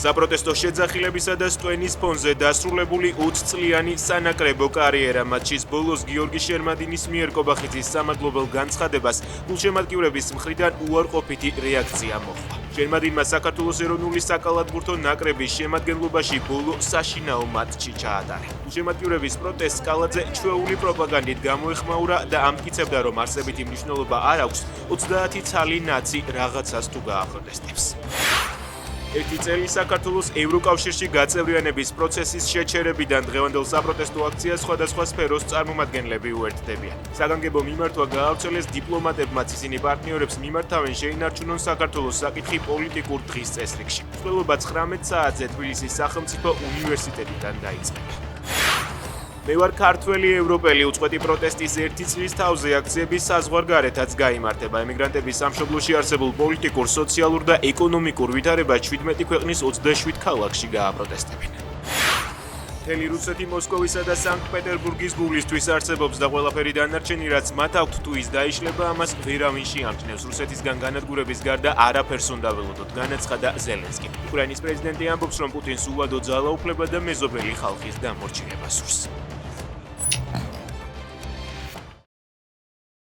საპროტესტო შეძახილებისა და სტვენის ფონზე დასრულებული 20 წლიანი სანაკრებო კარიერა მატჩის ბოლოს გიორგი შერმადინის მიერ კობახიძის სამადლობელ განცხადებას გულშემატკივრების მხრიდან უარყოფითი რეაქცია მოჰყვა. შერმადინმა საქართველოს ეროვნული საკალათბურთო ნაკრების შემადგენლობაში ბოლო საშინაო მატჩი ჩაატარა. გულშემატკივრების პროტესტს კალაძე ჩვეული პროპაგანდით გამოეხმაურა და ამტკიცებდა, რომ არსებითი მნიშვნელობა არ აქვს 30 ცალი ნაცი რაღაცას თუ გააპროტესტებს. ერთი წელი საქართველოს ევროკავშირში გაწევრიანების პროცესის შეჩერებიდან დღევანდელ საპროტესტო აქციას სხვადასხვა სფეროს წარმომადგენლები უერთდებიან. საგანგებო მიმართვა გაავრცელეს დიპლომატებმაც, ისინი პარტნიორებს მიმართავენ შეინარჩუნონ საქართველოს საკითხი პოლიტიკურ დღის წესრიგში. მსვლელობა 19 საათზე თბილისის სახელმწიფო უნივერსიტეტიდან დაიწყება. მე ვარ ქართველი ევროპელი უწყვეტი პროტესტის ერთი წლის თავზე აქციების საზღვარგარეთაც გაიმართება. ემიგრანტების სამშობლოში არსებულ პოლიტიკურ, სოციალურ და ეკონომიკურ ვითარებას 17 ქვეყნის 27 ქალაქში გააპროტესტებენ. მთელი რუსეთი მოსკოვისა და სანქტ-პეტერბურგის გულისთვის არსებობს და ყველაფერი დანარჩენი, რაც მათ აქვთ თუ ის დაიშლება, ამას ვერავინ შეამჩნევს. რუსეთისგან განადგურების გარდა არაფერს უნდა ველოდოთ, განაცხადა ზელენსკი. უკრაინის პრეზიდენტი ამბობს, რომ პუტინს უვადო ძალაუფლება და მეზობელი ხალხის დამორჩილება სურს.